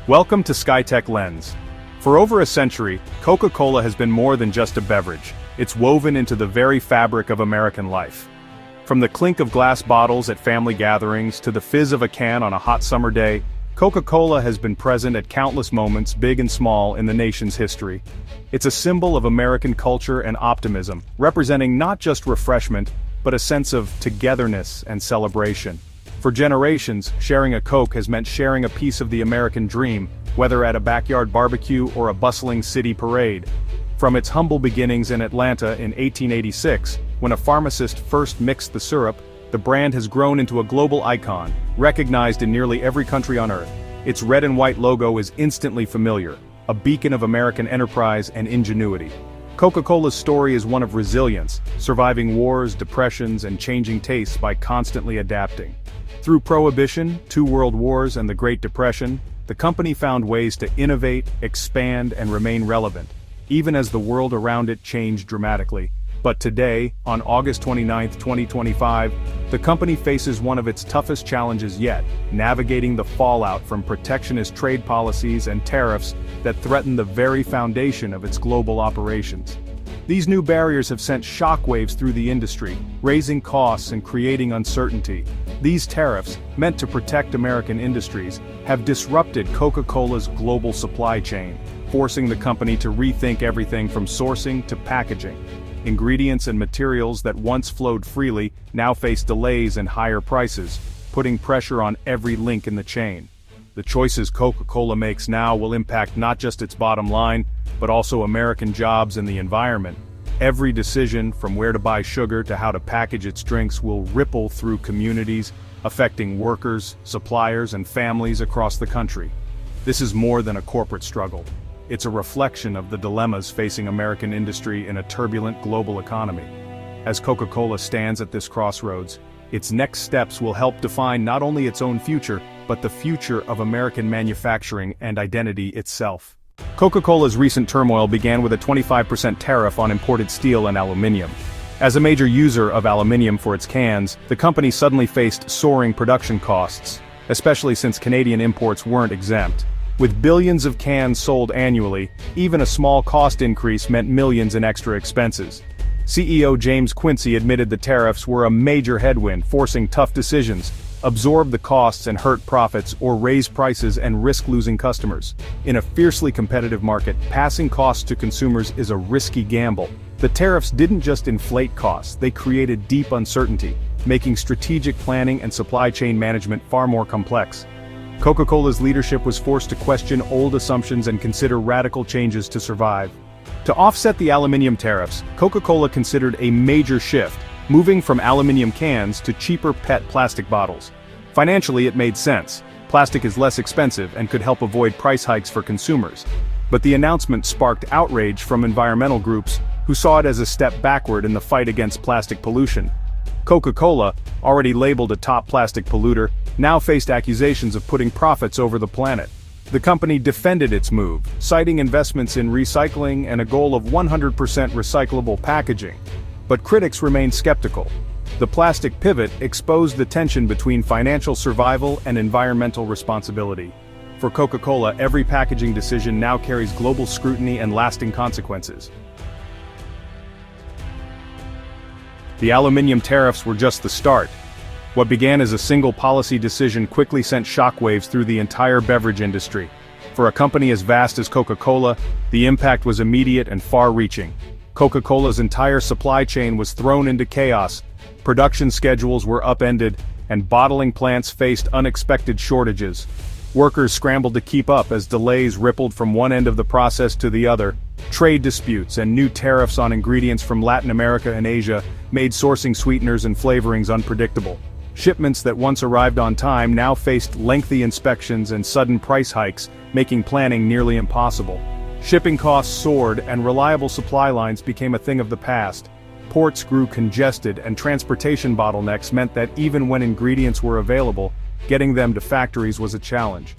Welcome to Skytech-Lens. For over a century, Coca-Cola has been more than just a beverage. It's woven into the very fabric of American life. From the clink of glass bottles at family gatherings to the fizz of a can on a hot summer day, Coca-Cola has been present at countless moments, big and small, in the nation's history. It's a symbol of American culture and optimism, representing not just refreshment, but a sense of togetherness and celebration. For generations, sharing a Coke has meant sharing a piece of the American dream, whether at a backyard barbecue or a bustling city parade. From its humble beginnings in Atlanta in 1886, when a pharmacist first mixed the syrup, the brand has grown into a global icon, recognized in nearly every country on Earth. Its red and white logo is instantly familiar, a beacon of American enterprise and ingenuity. Coca-Cola's story is one of resilience, surviving wars, depressions, and changing tastes by constantly adapting. Through Prohibition, 2 World Wars, and the Great Depression, the company found ways to innovate, expand, and remain relevant, even as the world around it changed dramatically. But today, on August 29, 2025, the company faces one of its toughest challenges yet, navigating the fallout from protectionist trade policies and tariffs that threaten the very foundation of its global operations. These new barriers have sent shockwaves through the industry, raising costs and creating uncertainty. These tariffs, meant to protect American industries, have disrupted Coca-Cola's global supply chain, forcing the company to rethink everything from sourcing to packaging. Ingredients and materials that once flowed freely now face delays and higher prices, putting pressure on every link in the chain. The choices Coca-Cola makes now will impact not just its bottom line, but also American jobs and the environment. Every decision, from where to buy sugar to how to package its drinks, will ripple through communities, affecting workers, suppliers, and families across the country. This is more than a corporate struggle. It's a reflection of the dilemmas facing American industry in a turbulent global economy. As Coca-Cola stands at this crossroads, its next steps will help define not only its own future, but the future of American manufacturing and identity itself. Coca-Cola's recent turmoil began with a 25% tariff on imported steel and aluminium. As a major user of aluminium for its cans, the company suddenly faced soaring production costs, especially since Canadian imports weren't exempt. With billions of cans sold annually, even a small cost increase meant millions in extra expenses. CEO James Quincy admitted the tariffs were a major headwind, forcing tough decisions: absorb the costs and hurt profits, or raise prices and risk losing customers. In a fiercely competitive market, passing costs to consumers is a risky gamble. The tariffs didn't just inflate costs, they created deep uncertainty, making strategic planning and supply chain management far more complex. Coca-Cola's leadership was forced to question old assumptions and consider radical changes to survive. To offset the aluminium tariffs, Coca-Cola considered a major shift, moving from aluminium cans to cheaper PET plastic bottles. Financially, it made sense. Plastic is less expensive and could help avoid price hikes for consumers. But the announcement sparked outrage from environmental groups who saw it as a step backward in the fight against plastic pollution. Coca-Cola, already labeled a top plastic polluter, now faced accusations of putting profits over the planet. The company defended its move, citing investments in recycling and a goal of 100% recyclable packaging. But critics remained skeptical. The plastic pivot exposed the tension between financial survival and environmental responsibility. For Coca-Cola, every packaging decision now carries global scrutiny and lasting consequences. The aluminium tariffs were just the start. What began as a single policy decision quickly sent shockwaves through the entire beverage industry. For a company as vast as Coca-Cola, the impact was immediate and far-reaching. Coca-Cola's entire supply chain was thrown into chaos, production schedules were upended, and bottling plants faced unexpected shortages. Workers scrambled to keep up as delays rippled from one end of the process to the other. Trade disputes and new tariffs on ingredients from Latin America and Asia made sourcing sweeteners and flavorings unpredictable. Shipments that once arrived on time now faced lengthy inspections and sudden price hikes, making planning nearly impossible. Shipping costs soared and reliable supply lines became a thing of the past. Ports grew congested and transportation bottlenecks meant that even when ingredients were available, getting them to factories was a challenge.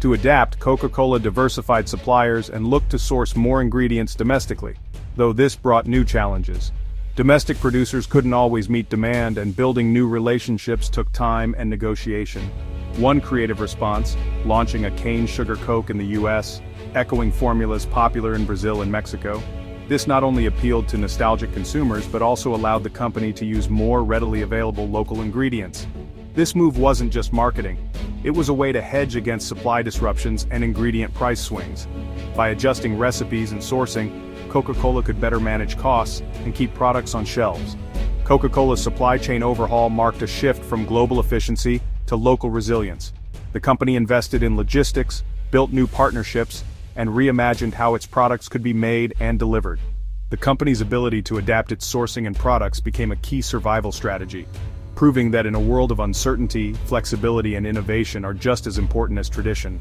To adapt, Coca-Cola diversified suppliers and looked to source more ingredients domestically, though this brought new challenges. Domestic producers couldn't always meet demand, and building new relationships took time and negotiation. One creative response, launching a cane sugar Coke in the US, echoing formulas popular in Brazil and Mexico. This not only appealed to nostalgic consumers but also allowed the company to use more readily available local ingredients. This move wasn't just marketing. It was a way to hedge against supply disruptions and ingredient price swings. By adjusting recipes and sourcing, Coca-Cola could better manage costs and keep products on shelves. Coca-Cola's supply chain overhaul marked a shift from global efficiency to local resilience. The company invested in logistics, built new partnerships, and reimagined how its products could be made and delivered. The company's ability to adapt its sourcing and products became a key survival strategy, proving that in a world of uncertainty, flexibility and innovation are just as important as tradition.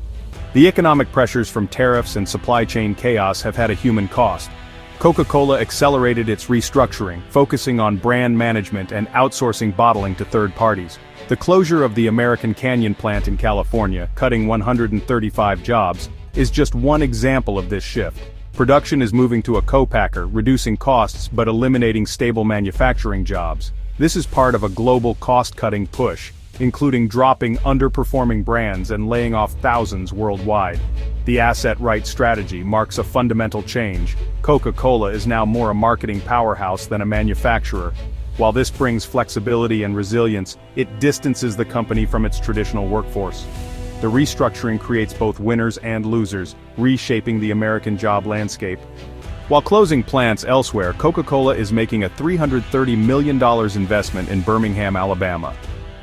The economic pressures from tariffs and supply chain chaos have had a human cost. Coca-Cola accelerated its restructuring, focusing on brand management and outsourcing bottling to third parties. The closure of the American Canyon plant in California, cutting 135 jobs, is just one example of this shift. Production is moving to a co-packer, reducing costs but eliminating stable manufacturing jobs. This is part of a global cost-cutting push, including dropping underperforming brands and laying off thousands worldwide. The asset-right strategy marks a fundamental change. Coca-Cola is now more a marketing powerhouse than a manufacturer. While this brings flexibility and resilience, it distances the company from its traditional workforce. The restructuring creates both winners and losers, reshaping the American job landscape. While closing plants elsewhere, Coca-Cola is making a $330 million investment in Birmingham, Alabama.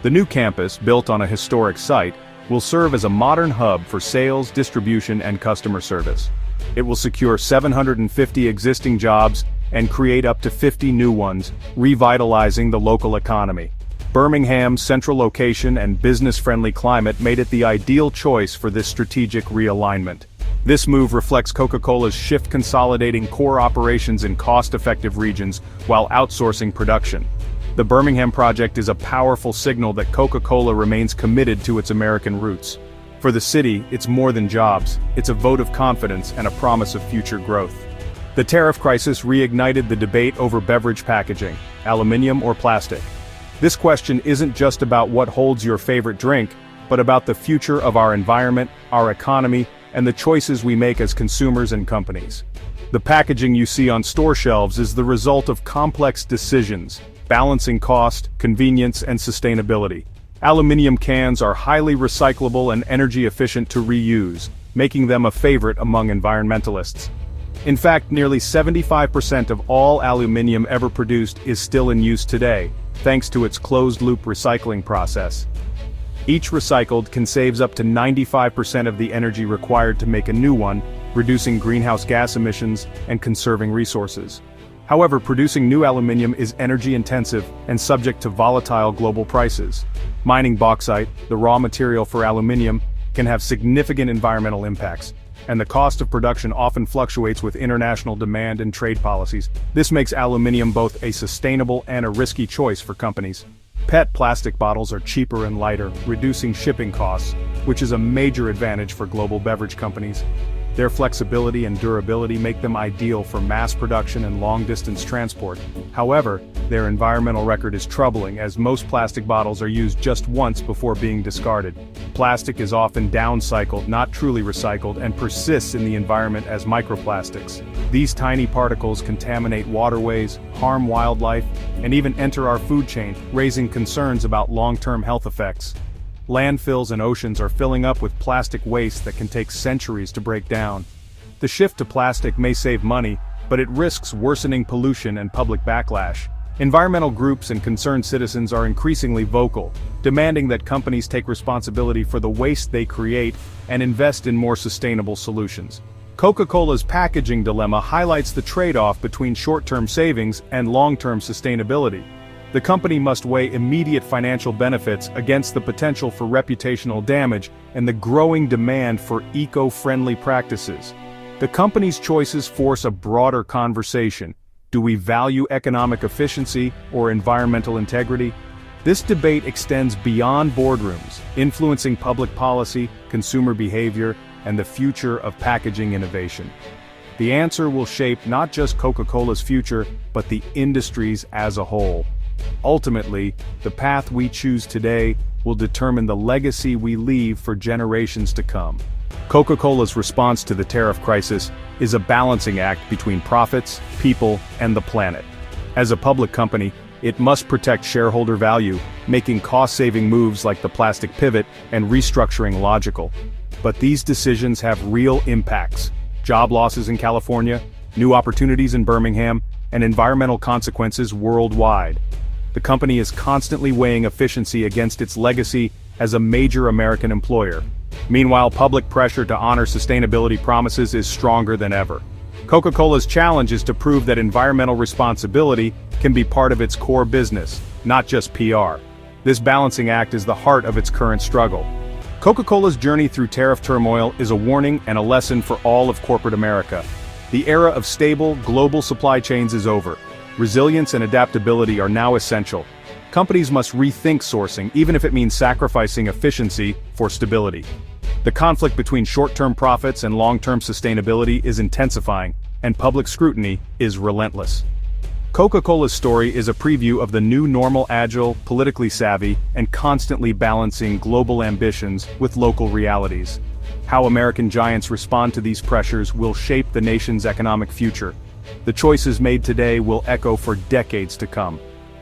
The new campus, built on a historic site, will serve as a modern hub for sales, distribution, and customer service. It will secure 750 existing jobs and create up to 50 new ones, revitalizing the local economy. Birmingham's central location and business-friendly climate made it the ideal choice for this strategic realignment. This move reflects Coca-Cola's shift, consolidating core operations in cost-effective regions while outsourcing production. The Birmingham project is a powerful signal that Coca-Cola remains committed to its American roots. For the city, it's more than jobs, it's a vote of confidence and a promise of future growth. The tariff crisis reignited the debate over beverage packaging, aluminium or plastic. This question isn't just about what holds your favorite drink, but about the future of our environment, our economy, and the choices we make as consumers and companies. The packaging you see on store shelves is the result of complex decisions, balancing cost, convenience, and sustainability. Aluminium cans are highly recyclable and energy efficient to reuse, making them a favorite among environmentalists. In fact, nearly 75% of all aluminium ever produced is still in use today, thanks to its closed-loop recycling process. Each recycled can save up to 95% of the energy required to make a new one, reducing greenhouse gas emissions and conserving resources. However, producing new aluminium is energy-intensive and subject to volatile global prices. Mining bauxite, the raw material for aluminium, can have significant environmental impacts, and the cost of production often fluctuates with international demand and trade policies. This makes aluminium both a sustainable and a risky choice for companies. PET plastic bottles are cheaper and lighter, reducing shipping costs, which is a major advantage for global beverage companies. Their flexibility and durability make them ideal for mass production and long-distance transport. However, their environmental record is troubling, as most plastic bottles are used just once before being discarded. Plastic is often downcycled, not truly recycled, and persists in the environment as microplastics. These tiny particles contaminate waterways, harm wildlife, and even enter our food chain, raising concerns about long-term health effects. Landfills and oceans are filling up with plastic waste that can take centuries to break down. The shift to plastic may save money, but it risks worsening pollution and public backlash. Environmental groups and concerned citizens are increasingly vocal, demanding that companies take responsibility for the waste they create and invest in more sustainable solutions. Coca-Cola's packaging dilemma highlights the trade-off between short-term savings and long-term sustainability. The company must weigh immediate financial benefits against the potential for reputational damage and the growing demand for eco-friendly practices. The company's choices force a broader conversation. Do we value economic efficiency or environmental integrity? This debate extends beyond boardrooms, influencing public policy, consumer behavior, and the future of packaging innovation. The answer will shape not just Coca-Cola's future, but the industry's as a whole. Ultimately, the path we choose today will determine the legacy we leave for generations to come. Coca-Cola's response to the tariff crisis is a balancing act between profits, people, and the planet. As a public company, it must protect shareholder value, making cost-saving moves like the plastic pivot and restructuring logical. But these decisions have real impacts: job losses in California, new opportunities in Birmingham, and environmental consequences worldwide. The company is constantly weighing efficiency against its legacy as a major American employer. Meanwhile, public pressure to honor sustainability promises is stronger than ever. Coca-Cola's challenge is to prove that environmental responsibility can be part of its core business, not just PR. This balancing act is the heart of its current struggle. Coca-Cola's journey through tariff turmoil is a warning and a lesson for all of corporate America. The era of stable, global supply chains is over. Resilience and adaptability are now essential. Companies must rethink sourcing, even if it means sacrificing efficiency for stability. The conflict between short-term profits and long-term sustainability is intensifying, and public scrutiny is relentless. Coca-Cola's story is a preview of the new normal: agile, politically savvy, and constantly balancing global ambitions with local realities. How American giants respond to these pressures will shape the nation's economic future. The choices made today will echo for decades to come.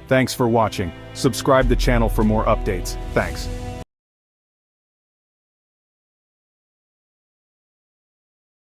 Thanks for watching. Subscribe the channel for more updates. Thanks.